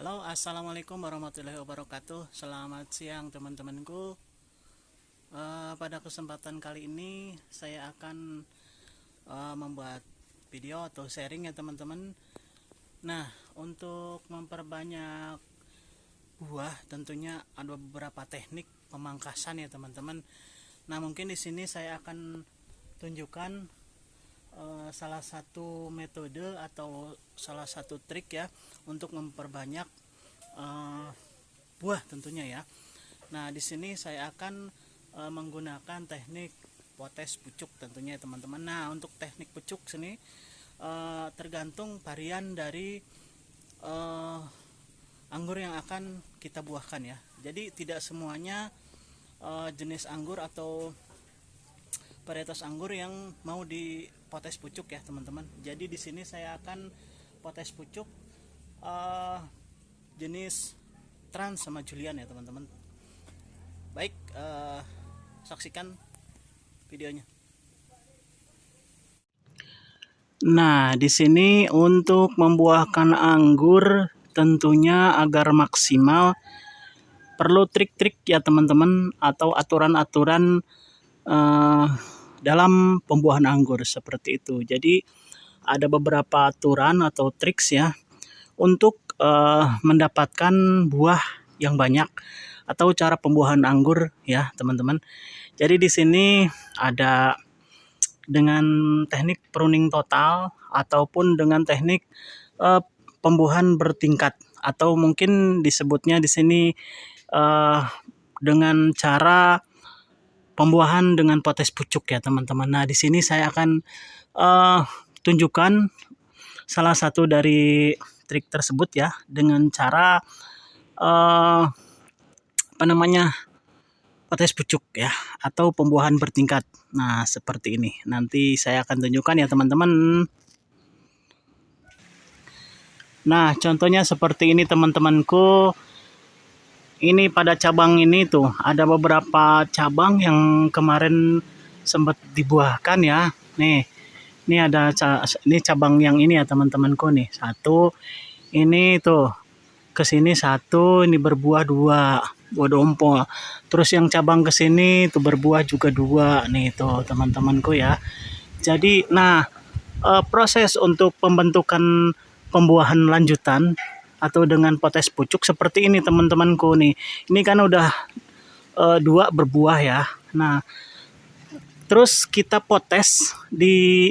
Halo, assalamualaikum warahmatullahi wabarakatuh. Selamat siang teman-temanku. Pada kesempatan kali ini saya akan membuat video atau sharing ya teman-teman. Nah, untuk memperbanyak buah tentunya ada beberapa teknik pemangkasan ya teman-teman. Nah, mungkin di sini saya akan tunjukkan salah satu metode atau salah satu trik ya untuk memperbanyak buah tentunya ya. Nah, di sini saya akan menggunakan teknik potes pucuk tentunya ya teman-teman. Nah, untuk teknik pucuk sini tergantung varian dari anggur yang akan kita buahkan ya. Jadi tidak semuanya jenis anggur atau varietas anggur yang mau di potes pucuk ya teman-teman. Jadi di sini saya akan potes pucuk jenis Trans sama Julian ya teman-teman. Baik, saksikan videonya. Nah, di sini untuk membuahkan anggur tentunya agar maksimal perlu trik-trik ya teman-teman atau aturan-aturan dalam pembuahan anggur seperti itu. Jadi ada beberapa aturan atau triks ya untuk mendapatkan buah yang banyak atau cara pembuahan anggur ya teman-teman. Jadi di sini ada dengan teknik pruning total ataupun dengan teknik pembuahan bertingkat atau mungkin disebutnya di sini dengan cara pembuahan dengan potes pucuk ya teman-teman. Nah, di sini saya akan tunjukkan salah satu dari trik tersebut ya dengan cara potes pucuk ya atau pembuahan bertingkat. Nah, seperti ini. Nanti saya akan tunjukkan ya teman-teman. Nah, contohnya seperti ini teman-temanku. Ini pada cabang ini tuh ada beberapa cabang yang kemarin sempat dibuahkan ya. Nih, ini ada ini cabang yang ini ya teman-temanku nih. Satu, ini tuh kesini satu, ini berbuah dua, buah dompol. Terus yang cabang kesini tuh berbuah juga dua nih tuh teman-temanku ya. Jadi, nah proses untuk pembentukan pembuahan lanjutan atau dengan potes pucuk seperti ini teman-temanku nih. Ini kan udah dua berbuah ya. Nah, terus kita potes di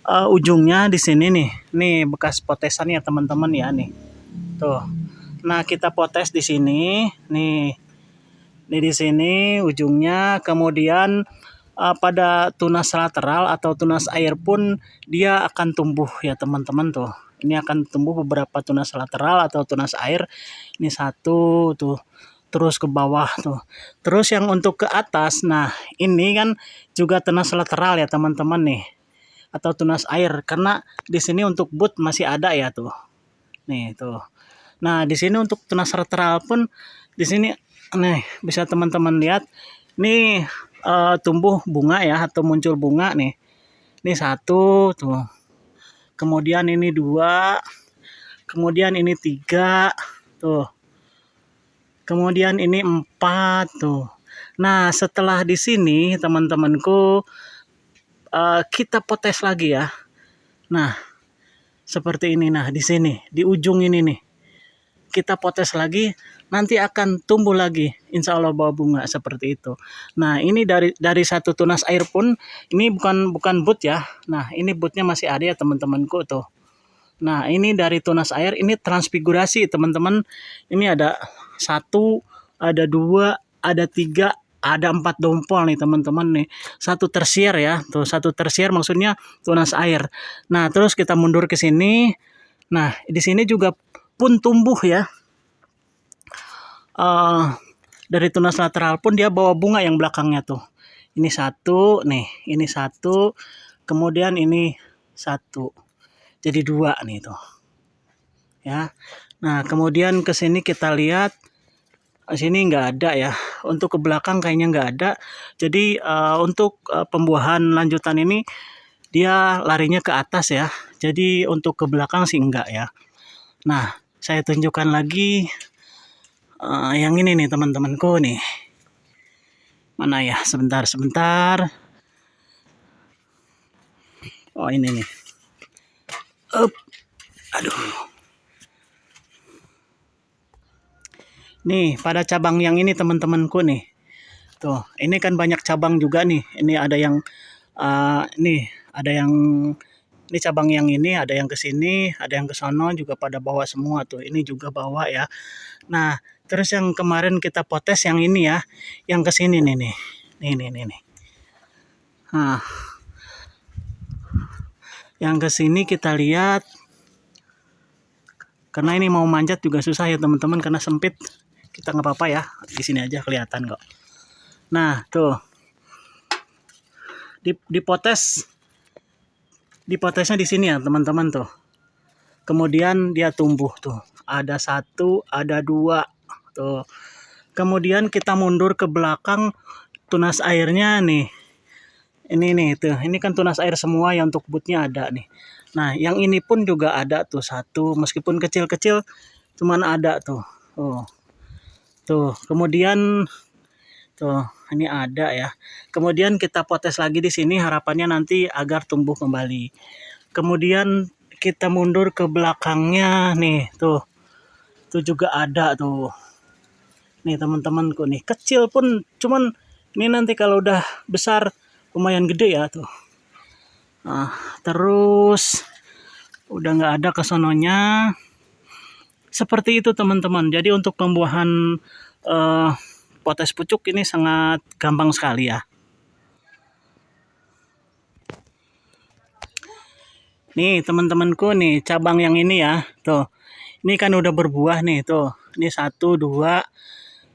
ujungnya di sini nih. Nih bekas potesan ya teman-teman ya nih. Tuh. Nah, kita potes di sini. Nih. Nih di sini ujungnya, kemudian pada tunas lateral atau tunas air pun dia akan tumbuh ya teman-teman tuh. Ini akan tumbuh beberapa tunas lateral atau tunas air. Ini satu tuh. Terus ke bawah tuh. Terus yang untuk ke atas, nah ini kan juga tunas lateral ya teman-teman nih. Atau tunas air karena di sini untuk bud masih ada ya tuh. Nih tuh. Nah, di sini untuk tunas lateral pun di sini nih bisa teman-teman lihat nih tumbuh bunga ya atau muncul bunga nih. Ini satu tuh. Kemudian ini dua, kemudian ini tiga, tuh. Kemudian ini empat, tuh. Nah, setelah di sini teman-temanku kita potes lagi ya. Nah, seperti ini. Nah, di sini, di ujung ini nih. Kita potes lagi, nanti akan tumbuh lagi, insya Allah bawa bunga seperti itu. Nah, ini dari satu tunas air pun ini bukan bud ya. Nah, ini budnya masih ada ya teman-temanku tuh. Nah, ini dari tunas air ini transfigurasi teman-teman. Ini ada satu, ada dua, ada tiga, ada empat dompol nih teman-teman nih. Satu tersier ya, tuh satu tersier maksudnya tunas air. Nah, terus kita mundur ke sini. Nah, di sini juga pun tumbuh ya. Dari tunas lateral pun dia bawa bunga yang belakangnya tuh. Ini satu, nih, ini satu, kemudian ini satu. Jadi dua nih tuh. Ya. Nah, kemudian ke sini kita lihat sini nggak ada ya. Untuk ke belakang kayaknya nggak ada. Jadi untuk pembuahan lanjutan ini dia larinya ke atas ya. Jadi untuk ke belakang sih enggak ya. Nah, saya tunjukkan lagi yang ini nih teman-temanku nih. Mana ya? Sebentar. Oh, ini nih. Aduh. Nih, pada cabang yang ini teman-temanku nih. Tuh, ini kan banyak cabang juga nih. Ini ada yang ini cabang yang ini, ada yang ke sini, ada yang ke sono juga pada bawa semua tuh. Ini juga bawa ya. Nah, terus yang kemarin kita potes yang ini ya, yang ke sini nih. Nih. Nah, yang ke sini kita lihat, karena ini mau manjat juga susah ya teman-teman karena sempit. Kita nggak apa-apa ya, di sini aja kelihatan kok. Nah, tuh. Dipotesnya di sini ya teman-teman tuh. Kemudian dia tumbuh tuh. Ada 1, ada 2 tuh. Kemudian kita mundur ke belakang, tunas airnya nih. Ini nih tuh, ini kan tunas air semua yang untuk butnya ada nih. Nah, yang ini pun juga ada tuh 1, meskipun kecil-kecil cuman ada tuh. Tuh, kemudian tuh, ini ada ya. Kemudian kita potes lagi di sini, harapannya nanti agar tumbuh kembali. Kemudian kita mundur ke belakangnya nih, tuh. Tuh juga ada tuh. Nih teman-temanku nih, kecil pun cuman ini nanti kalau udah besar lumayan gede ya tuh. Nah, terus udah nggak ada kesononya. Seperti itu teman-teman. Jadi untuk pembuahan potes pucuk ini sangat gampang sekali ya. Nih teman-temanku nih, cabang yang ini ya, tuh. Ini kan udah berbuah nih, tuh. Ini 1, 2,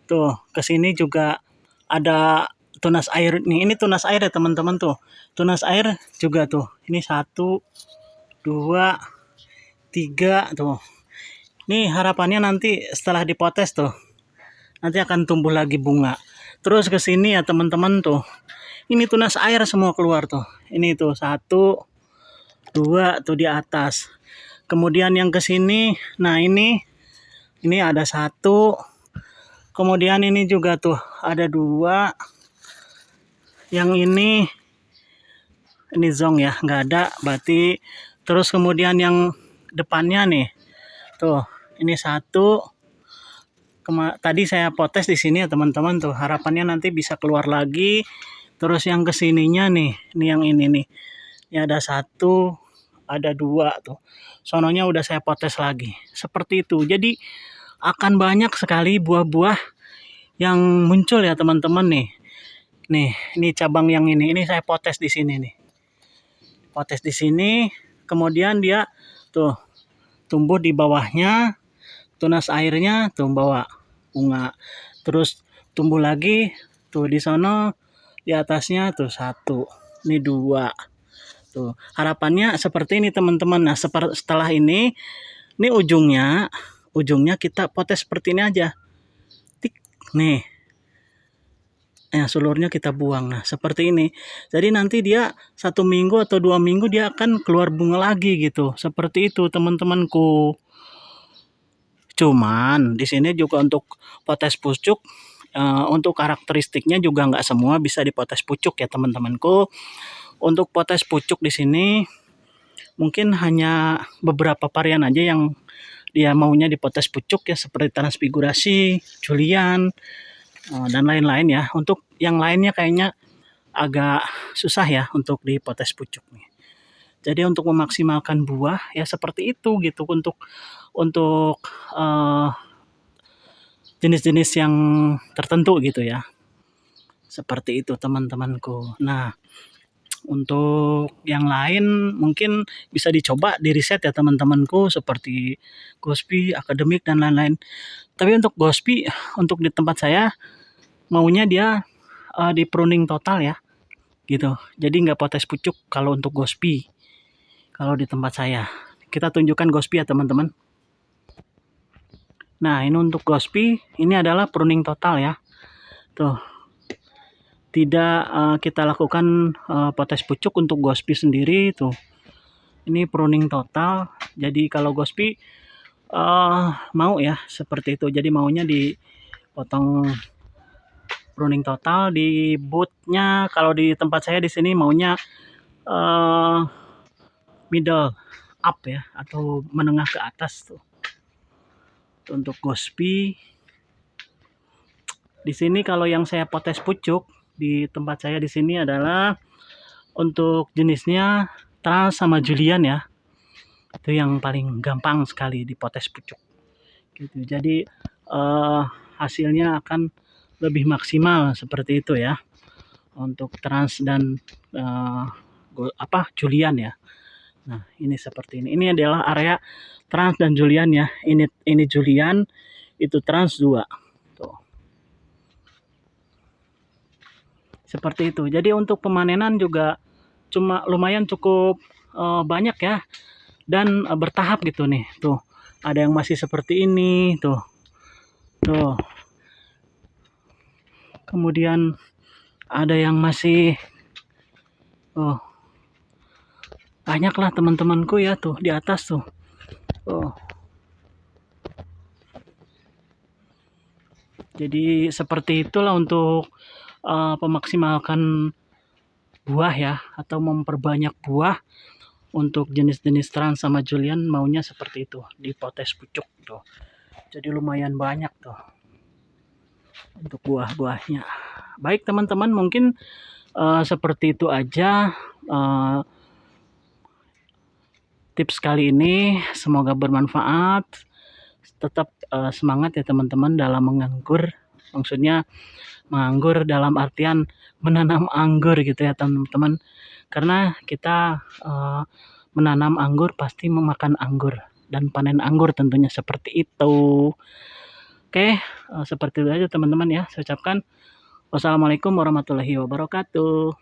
tuh. Kesini juga ada tunas air nih. Ini tunas air ya teman-teman tuh. Tunas air juga tuh. Ini 1, 2, 3 tuh. Nih harapannya nanti setelah dipotes tuh, nanti akan tumbuh lagi bunga. Terus ke sini ya teman-teman tuh. Ini tunas air semua keluar tuh. Ini tuh 1, 2 tuh di atas. Kemudian yang ke sini, nah ini ada 1. Kemudian ini juga tuh ada 2. Yang ini zong ya, nggak ada berarti. Terus kemudian yang depannya nih, tuh ini 1. Tadi saya potes di sini ya teman-teman tuh, harapannya nanti bisa keluar lagi. Terus yang kesininya nih, ini yang ini nih, ini ada 1, ada 2 tuh. Sononya udah saya potes lagi, seperti itu. Jadi akan banyak sekali buah-buah yang muncul ya teman-teman nih. Nih, ini cabang yang ini saya potes di sini nih. Potes di sini, kemudian dia tuh tumbuh di bawahnya, tunas airnya tuh bawa bunga. Terus tumbuh lagi tuh di sono, di atasnya tuh 1, ini 2. Tuh, harapannya seperti ini teman-teman. Nah, setelah ini ujungnya kita potes seperti ini aja. Tik, nih. Nah, sulurnya kita buang. Nah, seperti ini. Jadi nanti dia 1 minggu atau 2 minggu dia akan keluar bunga lagi gitu. Seperti itu teman-temanku. Cuman di sini juga untuk potes pucuk, untuk karakteristiknya juga nggak semua bisa dipotes pucuk ya teman-temanku. Untuk potes pucuk di sini mungkin hanya beberapa varian aja yang dia maunya dipotes pucuk ya, seperti transfigurasi, Julian, dan lain-lain ya. Untuk yang lainnya kayaknya agak susah ya untuk dipotes pucuk nih. Jadi untuk memaksimalkan buah ya seperti itu gitu, untuk jenis-jenis yang tertentu gitu ya. Seperti itu teman-temanku. Nah, untuk yang lain mungkin bisa dicoba di riset ya teman-temanku, seperti Gospi, Akademik dan lain-lain. Tapi untuk Gospi, untuk di tempat saya maunya dia di pruning total ya, gitu. Jadi nggak potes pucuk kalau untuk Gospi. Kalau di tempat saya, kita tunjukkan Gospi ya teman-teman. Nah, ini untuk Gospi, ini adalah pruning total ya. Tuh, tidak kita lakukan potes pucuk untuk Gospi sendiri tuh. Ini pruning total. Jadi kalau Gospi mau ya seperti itu. Jadi maunya dipotong pruning total di bootnya. Kalau di tempat saya di sini maunya middle up ya, atau menengah ke atas tuh. Untuk Gospi di sini kalau yang saya potes pucuk di tempat saya di sini adalah untuk jenisnya Trans sama Julian ya. Itu yang paling gampang sekali dipotes pucuk. Gitu. Jadi hasilnya akan lebih maksimal seperti itu ya. Untuk Trans dan Julian ya. Nah, ini seperti ini. Ini adalah area Trans dan Julian ya. Ini Julian, itu Trans 2. Tuh. Seperti itu. Jadi untuk pemanenan juga cuma lumayan cukup banyak ya. Dan bertahap gitu nih. Tuh. Ada yang masih seperti ini, tuh. Tuh. Kemudian ada yang masih banyak lah teman-temanku ya tuh di atas tuh. Jadi seperti itulah untuk memaksimalkan buah ya, atau memperbanyak buah. Untuk jenis-jenis Trans sama Julian maunya seperti itu, dipotes pucuk tuh. Jadi lumayan banyak tuh untuk buah-buahnya. Baik teman-teman, mungkin seperti itu aja tips kali ini. Semoga bermanfaat. Tetap semangat ya teman-teman dalam menganggur. Maksudnya menganggur dalam artian menanam anggur gitu ya teman-teman. Karena kita menanam anggur pasti memakan anggur dan panen anggur tentunya seperti itu. Oke, seperti itu aja teman-teman ya. Saya ucapkan wassalamualaikum warahmatullahi wabarakatuh.